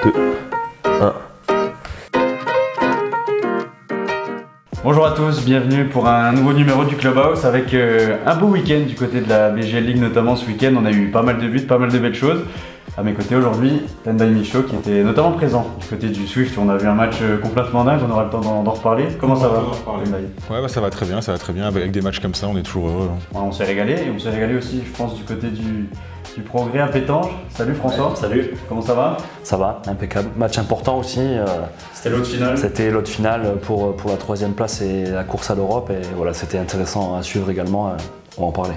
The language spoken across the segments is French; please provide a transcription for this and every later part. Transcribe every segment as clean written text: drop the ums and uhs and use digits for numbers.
2, 1. Bonjour à tous, bienvenue pour un nouveau numéro du Clubhouse avec un beau week-end du côté de la BGL League, notamment ce week-end. On a eu pas mal de buts, pas mal de belles choses. À mes côtés aujourd'hui, Tendai Michaud qui était notamment présent du côté du Swift. On a vu un match complètement dingue, on aura le temps d'en reparler. Comment ça va, Tendai? Ouais, bah ça va très bien, Avec des matchs comme ça, on est toujours heureux. Ouais, on s'est régalé et on s'est régalé aussi, je pense, du côté du Progrès à Pétange. Salut François. Ouais, salut. Comment ça va? Ça va, impeccable. Match important aussi. C'était l'autre finale. C'était l'autre finale pour la troisième place et la course à l'Europe. Et voilà, c'était intéressant à suivre également. On va en parler.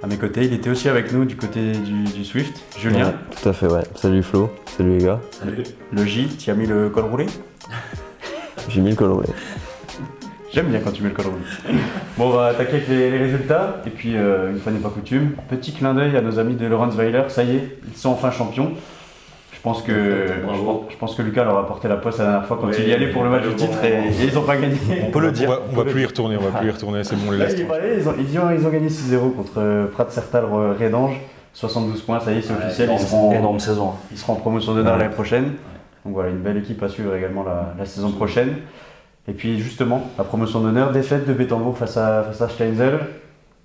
À mes côtés, il était aussi avec nous du côté du Swift, Julien. Ouais, tout à fait, ouais. Salut Flo, salut les gars. Salut. Le J, tu as mis le col roulé? J'ai mis le col roulé. J'aime bien quand tu mets le col roulé. Bon, on va attaquer avec les résultats. Et puis, une fois n'est pas coutume, petit clin d'œil à nos amis de Lawrence-Weiler. Ça y est, ils sont enfin champions. Je pense que Lucas leur a porté la poisse la dernière fois quand il y allait pour le match du titre et ils n'ont pas gagné. On peut le dire. On va plus y retourner, c'est bon, on les Là, laisse. ils ont gagné 6-0 contre Prat Sertal Redange. 72 points, ça y est, c'est officiel. Énorme saison. Ils seront en promotion d'honneur l'année prochaine. Donc voilà, une belle équipe à suivre également la saison prochaine. Et puis justement, la promotion d'honneur, défaite de Bettembourg face à Steinzel.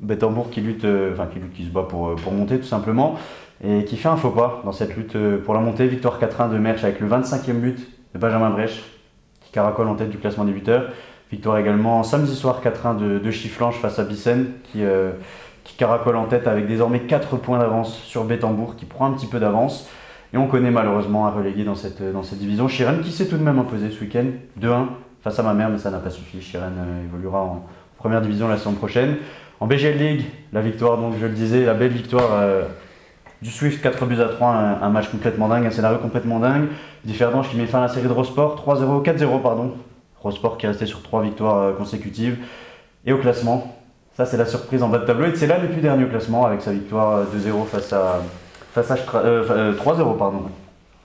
Bettembourg qui se bat pour monter tout simplement. Et qui fait un faux pas dans cette lutte pour la montée. Victoire 4-1 de Mersch avec le 25e but de Benjamin Brèche, qui caracole en tête du classement des buteurs. Victoire également samedi soir 4-1 de Chifflanche face à Bissen, qui caracole en tête avec désormais 4 points d'avance sur Bettembourg, qui prend un petit peu d'avance. Et on connaît malheureusement un relégué dans cette division, Chiren, qui s'est tout de même imposé ce week-end 2-1 face à ma mère, mais ça n'a pas suffi. Chiren évoluera en première division la saison prochaine. En BGL League, la victoire, donc je le disais, la belle victoire du Swift, 4-3, un match complètement dingue, un scénario complètement dingue. Differdange qui met fin à la série de Rosport, 4-0 pardon. Rosport qui est resté sur 3 victoires consécutives. Et au classement, ça c'est la surprise en bas de tableau. Et c'est là le plus dernier au classement avec sa victoire 2-0 face à 3-0 pardon.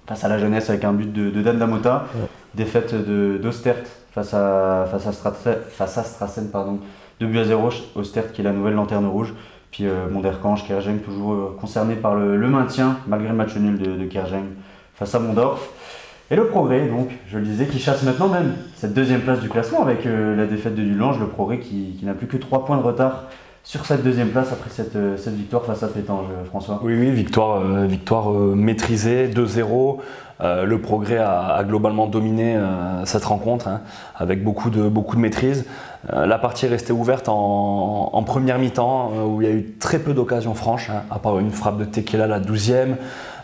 Face à la Jeunesse avec un but de Dan Damota. Ouais. Défaite d'Ostert face à Strassen, pardon. 2-0, Ostert qui est la nouvelle lanterne rouge. Puis Monderkange, Kergeng toujours concerné par le maintien malgré le match nul de Kergeng face à Mondorf. Et le Progrès, donc, je le disais, qui chasse maintenant même cette deuxième place du classement avec la défaite de Dulange. Le Progrès qui n'a plus que 3 points de retard sur cette deuxième place après cette victoire face à Pétange, François. Oui, victoire maîtrisée, 2-0. Le Progrès a globalement dominé cette rencontre avec beaucoup de maîtrise. La partie est restée ouverte en première mi-temps où il y a eu très peu d'occasions franches, à part une frappe de Tekela à la 12e,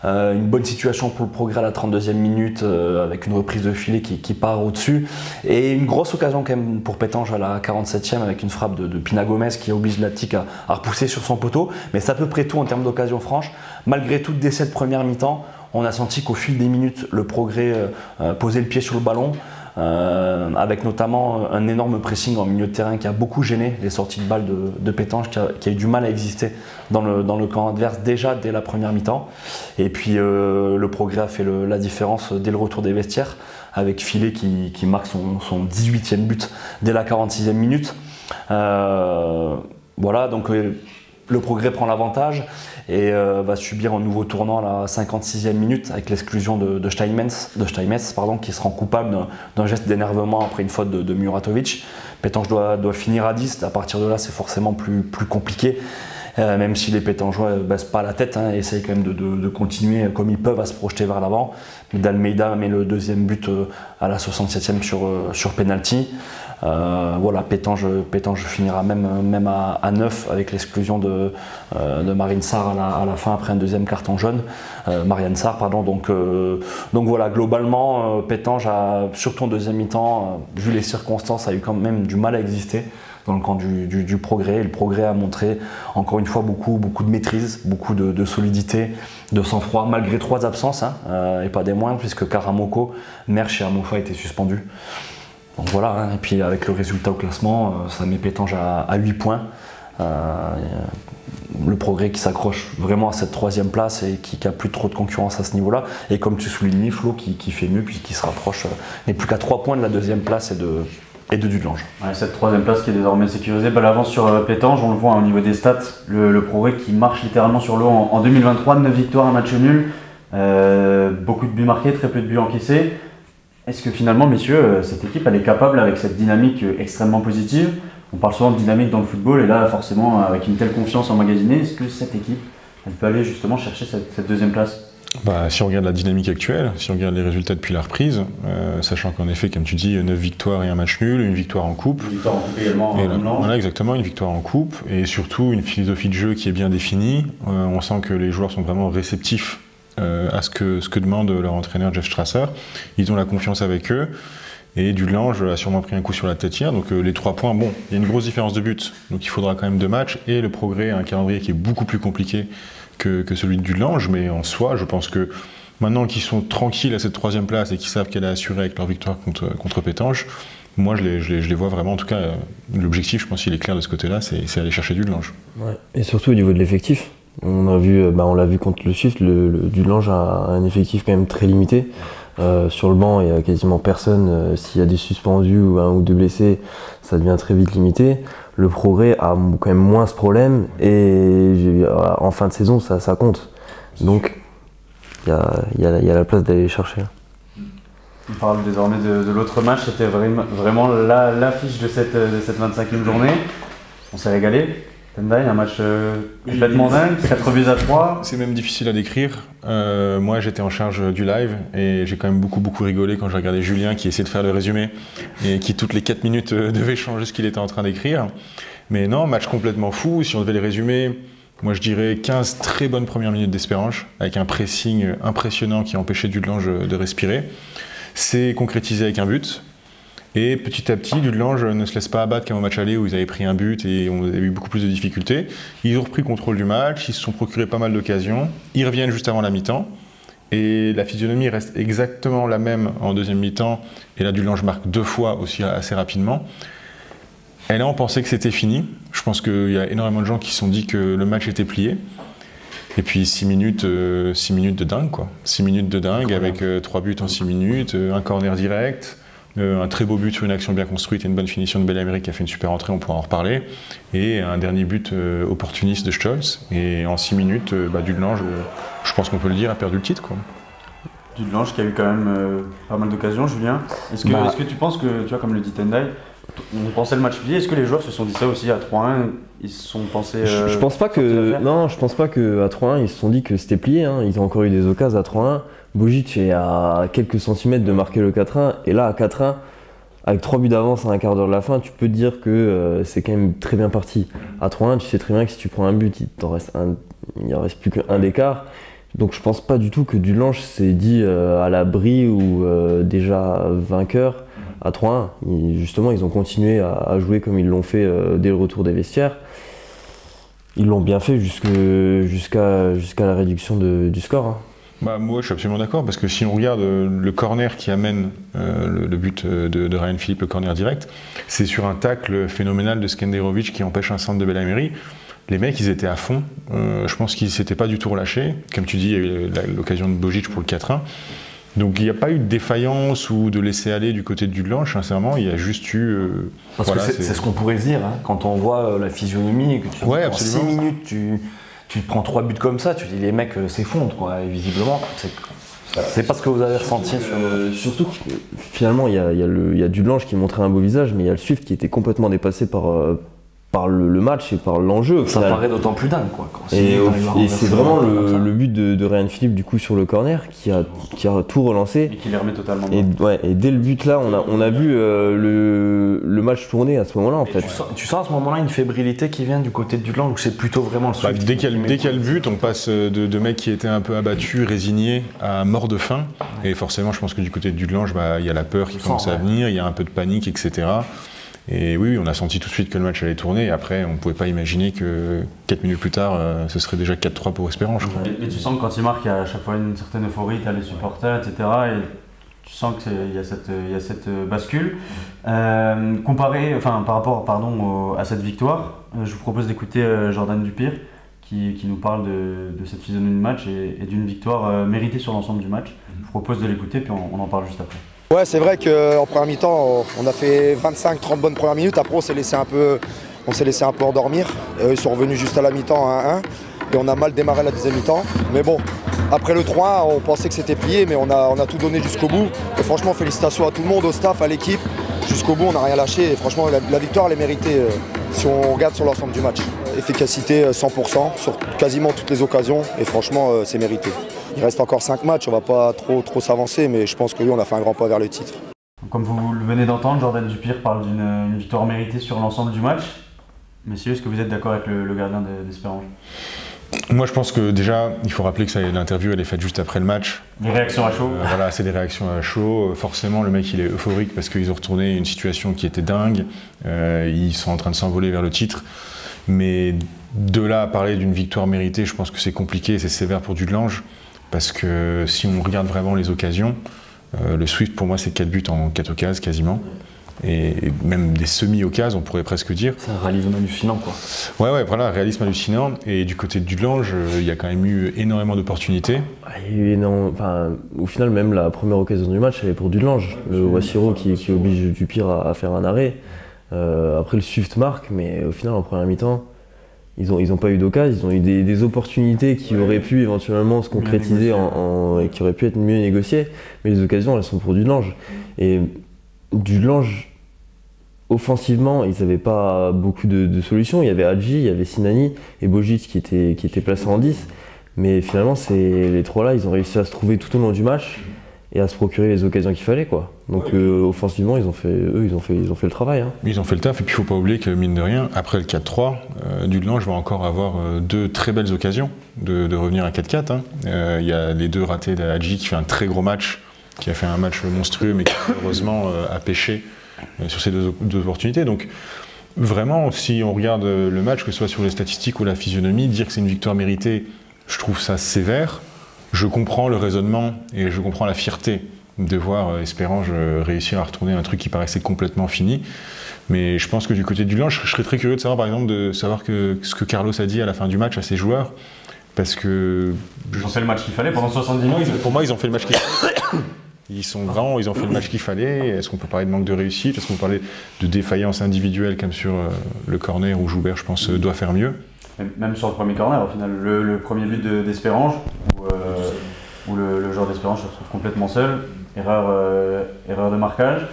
une bonne situation pour le Progrès à la 32e minute avec une reprise de filet qui part au-dessus et une grosse occasion quand même pour Pétange à la 47e avec une frappe de Pina Gomez qui oblige l'Attic à repousser sur son poteau. Mais c'est à peu près tout en termes d'occasions franches. Malgré tout, dès cette première mi-temps, on a senti qu'au fil des minutes, le Progrès posait le pied sur le ballon, avec notamment un énorme pressing en milieu de terrain qui a beaucoup gêné les sorties de balles de Pétange, qui a eu du mal à exister dans le camp adverse déjà dès la première mi-temps. Et puis le Progrès a fait la différence dès le retour des vestiaires, avec Filet qui marque son 18e but dès la 46e minute. Voilà, donc le Progrès prend l'avantage et va subir un nouveau tournant à la 56e minute avec l'exclusion de Steinmetz, qui se rend coupable d'un geste d'énervement après une faute de Muratovic. Pétange doit finir à 10, à partir de là c'est forcément plus compliqué, même si les Pétangeois ne baissent pas la tête, essayent quand même de continuer comme ils peuvent à se projeter vers l'avant. Mais d'Almeida met le deuxième but à la 67e sur penalty. Voilà, Pétange finira même à 9 avec l'exclusion de Marine Sarr à la fin après un deuxième carton jaune. Marianne Sarr, pardon. Donc voilà, globalement, Pétange a, surtout en deuxième mi-temps, vu les circonstances, a eu quand même du mal à exister dans le camp du Progrès. Et le Progrès a montré encore une fois beaucoup de maîtrise, beaucoup de solidité, de sang-froid, malgré 3 absences, et pas des moindres, puisque Karamoko, Mersch et Amofa étaient suspendus. Donc voilà, et puis avec le résultat au classement, ça met Pétange à 8 points. Le Progrès qui s'accroche vraiment à cette 3e place et qui n'a plus trop de concurrence à ce niveau-là. Et comme tu soulignes, Flo qui fait mieux, puis qui se rapproche, n'est plus qu'à 3 points de la 2e place et de Dudelange. Ouais, cette 3e place qui est désormais sécurisée. L'avance sur Pétange, on le voit au niveau des stats, le Progrès qui marche littéralement sur l'eau en 2023, 9 victoires, un match nul. Beaucoup de buts marqués, très peu de buts encaissés. Est-ce que finalement, messieurs, cette équipe elle est capable, avec cette dynamique extrêmement positive, on parle souvent de dynamique dans le football, et là forcément avec une telle confiance emmagasinée, est-ce que cette équipe elle peut aller justement chercher cette deuxième place? Si on regarde la dynamique actuelle, si on regarde les résultats depuis la reprise, sachant qu'en effet, comme tu dis, 9 victoires et un match nul, une victoire en coupe. Une victoire en coupe également. Voilà, exactement, une victoire en coupe, et surtout une philosophie de jeu qui est bien définie. On sent que les joueurs sont vraiment réceptifs à ce que demande leur entraîneur Jeff Strasser. Ils ont la confiance avec eux. Et Dudelange a sûrement pris un coup sur la tête hier, donc les 3 points, bon, il y a une grosse différence de but, donc il faudra quand même 2 matchs, et le Progrès a un calendrier qui est beaucoup plus compliqué que celui de Dudelange, mais en soi, je pense que maintenant qu'ils sont tranquilles à cette 3e place et qu'ils savent qu'elle est assurée avec leur victoire contre Pétange, moi je les vois vraiment, en tout cas, l'objectif, je pense qu'il est clair de ce côté-là, c'est aller chercher Dudelange. Ouais. Et surtout au niveau de l'effectif, on l'a vu contre le Swift, le Dudelange a un effectif quand même très limité. Sur le banc, il n'y a quasiment personne. S'il y a des suspendus ou 1 ou 2 blessés, ça devient très vite limité. Le Progrès a quand même moins ce problème et en fin de saison, ça compte. Donc, il y a la place d'aller les chercher. On parle désormais de l'autre match. C'était vraiment l'affiche de cette 25e journée. On s'est régalé. Tendai, un match complètement dingue, 4 buts à 3. C'est même difficile à décrire. Moi, j'étais en charge du live et j'ai quand même beaucoup rigolé quand j'ai regardé Julien qui essayait de faire le résumé et qui, toutes les 4 minutes, devait changer ce qu'il était en train d'écrire. Mais non, match complètement fou. Si on devait le résumer, moi je dirais 15 très bonnes premières minutes d'Espérange avec un pressing impressionnant qui a empêché Dudelange de respirer. C'est concrétisé avec un but. Et petit à petit, Dudelange ne se laisse pas abattre comme au match aller où ils avaient pris un but et on avait eu beaucoup plus de difficultés. Ils ont repris le contrôle du match, ils se sont procuré pas mal d'occasions. Ils reviennent juste avant la mi-temps. Et la physionomie reste exactement la même en deuxième mi-temps. Et là, Dudelange marque 2 fois aussi assez rapidement. Et là, on pensait que c'était fini. Je pense qu'il y a énormément de gens qui se sont dit que le match était plié. Et puis 6 minutes de dingue, quoi. 6 minutes de dingue avec 3 buts en 6 minutes, un corner direct. Un très beau but sur une action bien construite et une bonne finition de Bel-Amérique qui a fait une super entrée, on pourra en reparler. Et un dernier but opportuniste de Stolz. Et en 6 minutes, Dudelange, je pense qu'on peut le dire, a perdu le titre, quoi. Dudelange qui a eu quand même pas mal d'occasions, Julien. Est-ce que tu penses que, tu vois, comme le dit Tendai, on pensait le match plié, est-ce que les joueurs se sont dit ça aussi à 3-1? Ils se sont pensés. Je pense pas que. Non, je pense pas qu'à 3-1, ils se sont dit que c'était plié. Hein. Ils ont encore eu des occasions à 3-1. Bojic est à quelques centimètres de marquer le 4-1. Et là, à 4-1, avec 3 buts d'avance à un quart d'heure de la fin, tu peux te dire que c'est quand même très bien parti. À 3-1, tu sais très bien que si tu prends un but, il ne reste plus qu'un d'écart. Donc je pense pas du tout que Dudelange s'est dit à l'abri ou déjà vainqueur à 3-1. Justement, ils ont continué à jouer comme ils l'ont fait dès le retour des vestiaires. Ils l'ont bien fait jusqu'à la réduction du score. Hein. Moi, je suis absolument d'accord, parce que si on regarde le corner qui amène le but de Ryan Philippe, le corner direct, c'est sur un tacle phénoménal de Skenderovic qui empêche un centre de Bel-Amérique. Les mecs, ils étaient à fond. Je pense qu'ils ne s'étaient pas du tout relâchés. Comme tu dis, il y a eu l'occasion de Bojic pour le 4-1. Donc il n'y a pas eu de défaillance ou de laisser-aller du côté de Dudelange, sincèrement, il y a juste eu... Parce que c'est ce qu'on pourrait se dire, hein, quand on voit la physionomie et que tu en 6 minutes, tu te prends 3 buts comme ça, tu dis les mecs s'effondrent, quoi, et visiblement. C'est pas ce que vous avez ressenti surtout que finalement, il y a Dudelange qui montrait un beau visage, mais il y a le Swift qui était complètement dépassé par le match et par l'enjeu. Ça paraît d'autant plus dingue, quoi. Et c'est vraiment le but de Ryan Philippe du coup sur le corner qui a tout relancé. Et qui les remet totalement. Et dès le but là, on a vu le match tourner à ce moment-là en fait. Tu sens à ce moment-là une fébrilité qui vient du côté de Dudelange ou c'est plutôt vraiment le Swift dès qu'il y a le but, on passe de mecs qui étaient un peu abattus, résignés, à mort de faim. Et forcément, je pense que du côté de Dudelange, il y a la peur qui commence à venir, il y a un peu de panique, etc. Et oui, on a senti tout de suite que le match allait tourner. Et après, on ne pouvait pas imaginer que 4 minutes plus tard, ce serait déjà 4-3 pour Espérange. Mais tu sens que quand il marque, il y a à chaque fois une certaine euphorie, tu as les supporters, etc. Et tu sens qu'il y a cette bascule. Par rapport à cette victoire, je vous propose d'écouter Jordan Dupire qui nous parle de cette physionomie de match et d'une victoire méritée sur l'ensemble du match. Je vous propose de l'écouter, puis on en parle juste après. Ouais, c'est vrai qu'en première mi-temps, on a fait 25-30 bonnes premières minutes. Après, on s'est laissé un peu endormir. Ils sont revenus juste à la mi-temps à 1-1. Et on a mal démarré la deuxième mi-temps. Mais bon, Après le 3-1, on pensait que c'était plié, mais on a tout donné jusqu'au bout. Et franchement, félicitations à tout le monde, au staff, à l'équipe. Jusqu'au bout, on n'a rien lâché. Et franchement, la victoire, elle est méritée si on regarde sur l'ensemble du match. Efficacité 100% sur quasiment toutes les occasions. Et franchement, c'est mérité. Il reste encore 5 matchs, on ne va pas trop s'avancer, mais je pense que oui, on a fait un grand pas vers le titre. Comme vous le venez d'entendre, Jordan Dupire parle d'une victoire méritée sur l'ensemble du match. Messieurs, est-ce que vous êtes d'accord avec le gardien d'Espérange? Moi, je pense que déjà, il faut rappeler que l'interview, elle est faite juste après le match. Les réactions à chaud. Voilà, c'est des réactions à chaud. Forcément, le mec, il est euphorique parce qu'ils ont retourné une situation qui était dingue. Ils sont en train de s'envoler vers le titre. Mais de là à parler d'une victoire méritée, je pense que c'est compliqué et c'est sévère pour Dudelange. Parce que si on regarde vraiment les occasions, le Swift, pour moi, c'est 4 buts en 4 occasions quasiment. Et même des semi-occasions, on pourrait presque dire. C'est un réalisme hallucinant, quoi. Ouais, voilà, réalisme hallucinant. Et du côté de Dudelange, il y a quand même eu énormément d'opportunités. Au final, même la première occasion du match, elle est pour Dudelange. Le Wassiro qui oblige Dupire à faire un arrêt. Après, le Swift marque, mais au final, en première mi-temps, ils ont pas eu d'occasion. Ils ont eu des opportunités qui auraient pu éventuellement se concrétiser et qui auraient pu être mieux négociées. Mais les occasions, elles sont pour Dudelange. Et Dudelange, offensivement, ils n'avaient pas beaucoup de solutions. Il y avait Hadji, il y avait Sinani et Bojic qui étaient placés en 10. Mais finalement, les trois-là, ils ont réussi à se trouver tout au long du match et à se procurer les occasions qu'il fallait, quoi. Donc offensivement, ils ont fait le travail. Hein. Ils ont fait le taf, et puis il ne faut pas oublier que, mine de rien, après le 4-3, Dudelange va encore avoir 2 très belles occasions de revenir à 4-4. Hein. Il y a les 2 ratés d'Hadji qui fait un très gros match, qui a fait un match monstrueux, mais qui heureusement a pêché sur ces deux opportunités. Donc vraiment, si on regarde le match, que ce soit sur les statistiques ou la physionomie, dire que c'est une victoire méritée, je trouve ça sévère. Je comprends le raisonnement et je comprends la fierté de voir Espérange réussir à retourner un truc qui paraissait complètement fini. Mais je pense que du côté du Dudelange, je serais très curieux de savoir, par exemple, ce que Carlos a dit à la fin du match à ses joueurs. Parce que... Ils ont fait le match qu'il fallait pendant 70 minutes. Pour moi, ils ont fait le match qu'il fallait. Ils ont fait le match qu'il fallait. Est-ce qu'on peut parler de manque de réussite? Est-ce qu'on peut parler de défaillance individuelle comme sur le corner où Joubert, je pense, doit faire mieux? Même sur le premier corner, au final, le premier but d'Espérange, où le joueur d'Espérange se retrouve complètement seul, erreur de marquage.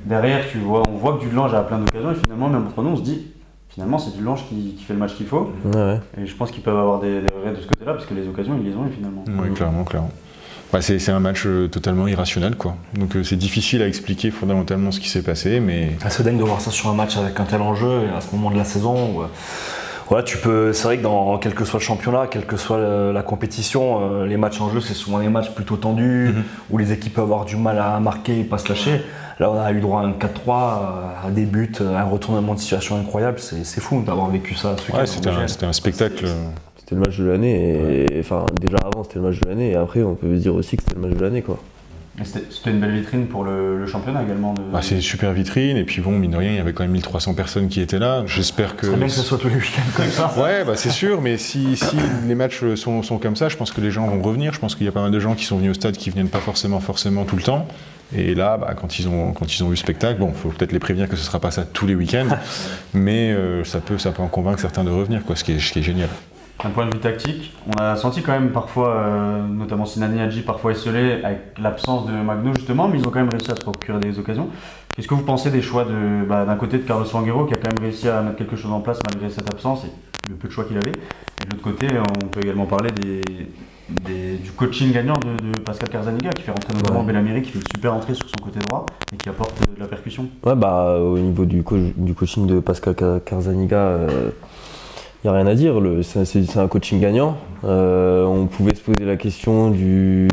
Derrière, on voit que Dudelange a plein d'occasions et finalement, même entre nous, on se dit, finalement, c'est Dudelange qui fait le match qu'il faut. Ouais. Et je pense qu'ils peuvent avoir des regrets de ce côté-là, parce que les occasions, ils les ont eu finalement. Oui, clairement. Bah, c'est un match totalement irrationnel, quoi. Donc c'est difficile à expliquer fondamentalement ce qui s'est passé, mais... C'est dingue de voir ça sur un match avec un tel enjeu, et à ce moment de la saison où, voilà, c'est vrai que dans quel que soit le championnat, quelle que soit la compétition, les matchs en jeu, c'est souvent des matchs plutôt tendus, où les équipes peuvent avoir du mal à marquer et pas se lâcher. Là, on a eu droit à un 4-3, à des buts, un retournement de situation incroyable. C'est fou d'avoir vécu ça ce week-end. Ouais, c'était un spectacle. C'était le match de l'année, enfin déjà avant c'était le match de l'année, et après on peut dire aussi que c'était le match de l'année, quoi. C'était une belle vitrine pour le championnat également. C'est une super vitrine, et puis bon, mine de rien, il y avait quand même 1300 personnes qui étaient là. J'espère que... C'est bien que ce soit tous les week-ends comme ça. Ouais, c'est sûr, mais si les matchs sont comme ça, je pense que les gens vont revenir. Je pense qu'il y a pas mal de gens qui sont venus au stade qui ne viennent pas forcément tout le temps. Et là, quand ils ont vu le spectacle, bon, il faut peut-être les prévenir que ce ne sera pas ça tous les week-ends, mais ça peut en convaincre certains de revenir, quoi, ce qui est génial. D'un point de vue tactique, on a senti quand même parfois, notamment Sinani Hadji, parfois esselé avec l'absence de Magno justement, mais ils ont quand même réussi à se procurer des occasions. Qu'est-ce que vous pensez des choix d'un côté de Carlos Vanguero qui a quand même réussi à mettre quelque chose en place malgré cette absence et le peu de choix qu'il avait, et de l'autre côté, on peut également parler du coaching gagnant de Pascal Carzaniga qui fait rentrer notamment Bellamiri, qui fait une super entrée sur son côté droit et qui apporte de la percussion. Ouais, au niveau du coaching de Pascal Carzaniga, il n'y a rien à dire, c'est un coaching gagnant. On pouvait se poser la question de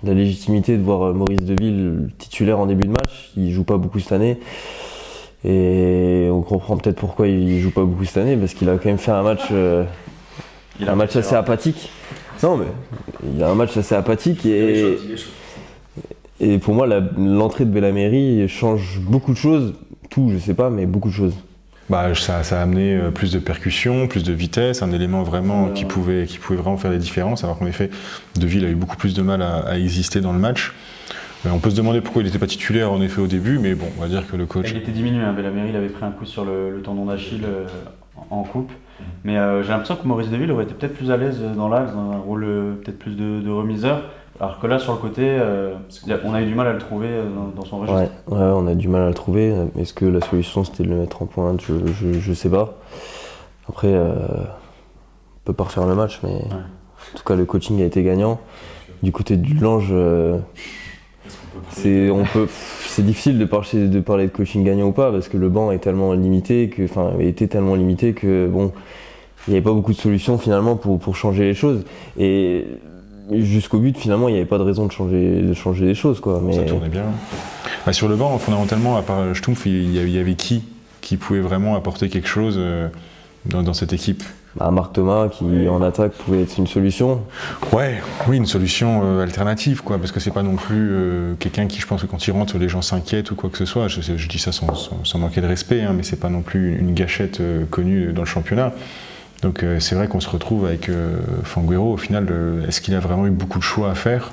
la légitimité de voir Maurice Deville titulaire en début de match. Il ne joue pas beaucoup cette année. Et on comprend peut-être pourquoi il ne joue pas beaucoup cette année, parce qu'il a quand même fait un match, assez apathique. Non, mais il a un match assez apathique. Et pour moi, l'entrée de Bellamiri change beaucoup de choses. Tout, je sais pas, mais beaucoup de choses. Ça a amené plus de percussion, plus de vitesse, un élément vraiment qui pouvait vraiment faire des différences, alors qu'en effet, Deville a eu beaucoup plus de mal à exister dans le match. On peut se demander pourquoi il n'était pas titulaire en effet au début, mais bon, on va dire que le coach... Il était diminué, Bellamiri, il avait pris un coup sur le tendon d'Achille en coupe. Mais j'ai l'impression que Maurice Deville aurait été peut-être plus à l'aise dans l'axe, dans un rôle peut-être plus de remiseur. Alors que là, sur le côté, on a eu du mal à le trouver dans son registre. Ouais, on a du mal à le trouver. Est-ce que la solution c'était de le mettre en pointe? Je sais pas. Après, on peut pas refaire le match, mais en tout cas, le coaching a été gagnant. Du côté du Lange, c'est difficile de parler de coaching gagnant ou pas, parce que le banc est tellement limité était tellement limité que bon, il n'y avait pas beaucoup de solutions finalement pour changer les choses. Et jusqu'au but, finalement, il n'y avait pas de raison de changer les choses, quoi. Mais ça tournait bien. Bah, sur le banc, fondamentalement, à part Stumpf, il y avait qui pouvait vraiment apporter quelque chose dans cette équipe? Marc Thomas, qui en attaque pouvait être une solution. Oui, une solution alternative, quoi, parce que c'est pas non plus quelqu'un qui, je pense que quand il rentre, les gens s'inquiètent ou quoi que ce soit. Je dis ça sans manquer de respect, hein, mais c'est pas non plus une gâchette connue dans le championnat. Donc c'est vrai qu'on se retrouve avec Fanguero. Au final, est-ce qu'il a vraiment eu beaucoup de choix à faire?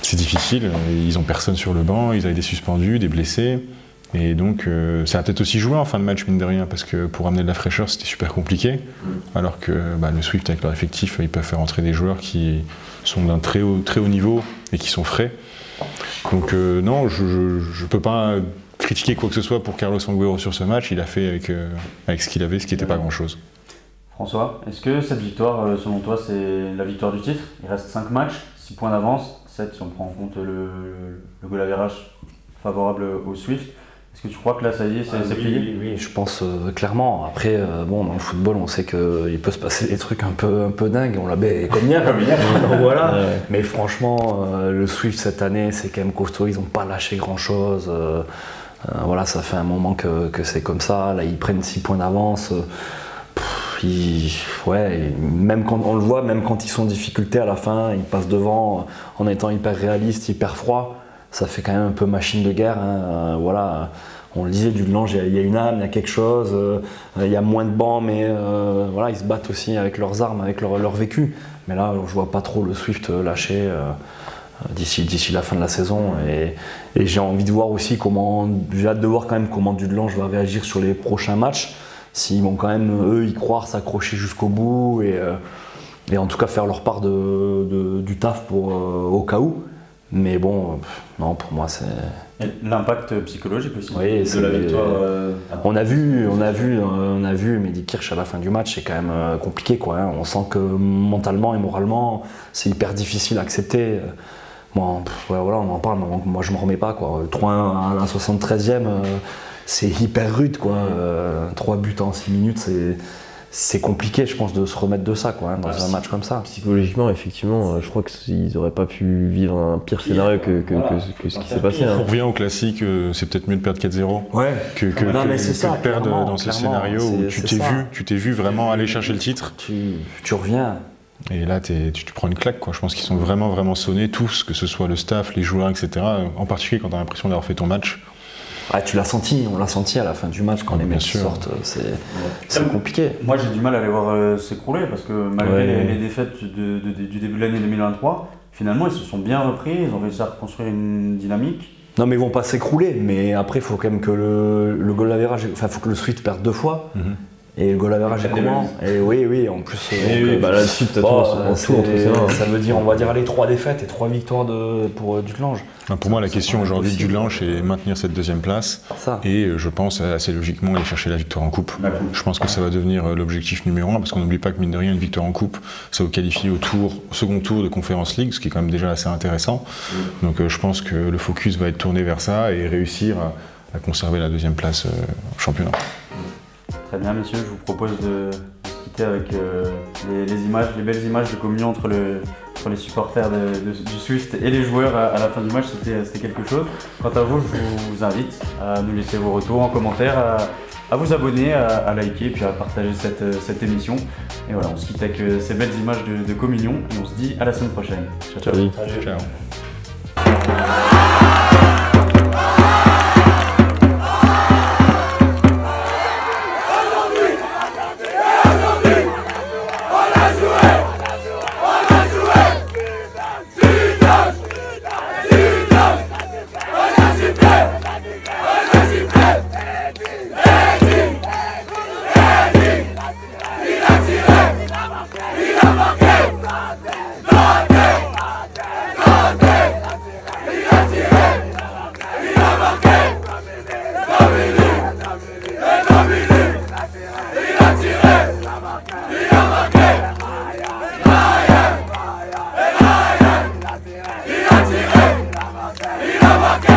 C'est difficile. Ils ont personne sur le banc, ils avaient des suspendus, des blessés. Et donc ça a peut-être aussi joué en fin de match, mine de rien, parce que pour amener de la fraîcheur, c'était super compliqué. Alors que le Swift, avec leur effectif, ils peuvent faire entrer des joueurs qui sont d'un très haut niveau et qui sont frais. Donc non, je ne peux pas critiquer quoi que ce soit pour Carlos Fanguero sur ce match. Il a fait avec ce qu'il avait, ce qui n'était pas grand-chose. François, est-ce que cette victoire, selon toi, c'est la victoire du titre? Il reste 5 matchs, 6 points d'avance, 7 si on prend en compte le goal average favorable au Swift. Est-ce que tu crois que là, ça y est, c'est plié? Oui, je pense clairement. Après, dans le football, on sait qu'il peut se passer des trucs un peu dingues. On l'a comme hier. Voilà. Ouais. Mais franchement, le Swift cette année, c'est quand même costaud. Ils n'ont pas lâché grand-chose. Voilà, ça fait un moment que c'est comme ça. Là, ils prennent 6 points d'avance. Même quand on le voit, même quand ils sont en difficulté à la fin, ils passent devant en étant hyper réalistes, hyper froids. Ça fait quand même un peu machine de guerre. Hein. Voilà. On le disait, du Lange, il y a une âme, il y a quelque chose. Il y a moins de bancs, mais voilà, ils se battent aussi avec leurs armes, avec leur vécu. Mais là, je vois pas trop le Swift lâcher d'ici la fin de la saison. Et j'ai envie de voir aussi j'ai hâte de voir quand même comment Dudelange va réagir sur les prochains matchs. S'ils vont quand même, eux, y croire, s'accrocher jusqu'au bout et en tout cas faire leur part du taf au cas où. Mais bon, non, pour moi, c'est... L'impact psychologique aussi de la victoire. On a vu Mehdi Kirch à la fin du match, c'est quand même compliqué, quoi. Hein. On sent que mentalement et moralement, c'est hyper difficile à accepter. Bon, voilà, on en parle, mais moi je m'en remets pas, quoi. 3-1 à la 73e, c'est hyper rude, quoi. 3 buts en 6 minutes, c'est compliqué, je pense, de se remettre de ça, quoi, hein, dans un match comme ça. Psychologiquement, effectivement, je crois qu'ils n'auraient pas pu vivre un pire scénario que ce qui s'est passé. Hein. On revient au classique, c'est peut-être mieux de perdre 4-0 que de perdre dans ce scénario où tu t'es vu vraiment aller chercher le titre. Tu reviens. Et là, tu prends une claque, quoi. Je pense qu'ils sont vraiment, vraiment sonnés, tous, que ce soit le staff, les joueurs, etc. En particulier quand tu as l'impression d'avoir fait ton match. Ah, tu l'as senti, on l'a senti à la fin du match quand les mecs sortent, c'est compliqué. Moi j'ai du mal à les voir s'écrouler parce que malgré les défaites du début de l'année 2023, finalement ils se sont bien repris, ils ont réussi à reconstruire une dynamique. Non mais ils vont pas s'écrouler, mais après il faut quand même que le goal average, enfin il faut que le Swift perde 2 fois. Et le goal average est comment? Et oui, en plus. Là-dessus, ça veut dire, on va dire, 3 défaites et 3 victoires pour Dudelange. Pour moi, la question aujourd'hui de Dudelange, c'est maintenir cette 2e place. Et je pense assez logiquement aller chercher la victoire en coupe. Je pense que ça va devenir l'objectif numéro 1, parce qu'on n'oublie pas que, mine de rien, une victoire en coupe, ça vous qualifie au second tour de Conference League, ce qui est quand même déjà assez intéressant. Donc je pense que le focus va être tourné vers ça et réussir à conserver la 2e place au championnat. Très bien, messieurs, je vous propose de se quitter avec les belles images de communion entre les supporters du Swift et les joueurs à la fin du match. C'était quelque chose. Quant à vous, je vous invite à nous laisser vos retours en commentaire, à vous abonner, à liker, puis à partager cette émission. Et voilà, on se quitte avec ces belles images de communion et on se dit à la semaine prochaine. Ciao. Ciao. Il a marqué.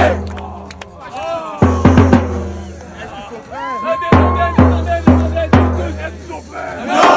Est-ce qu'ils sont prêts? Descendez, descendez, descendez, est-ce qu'ils sont prêts?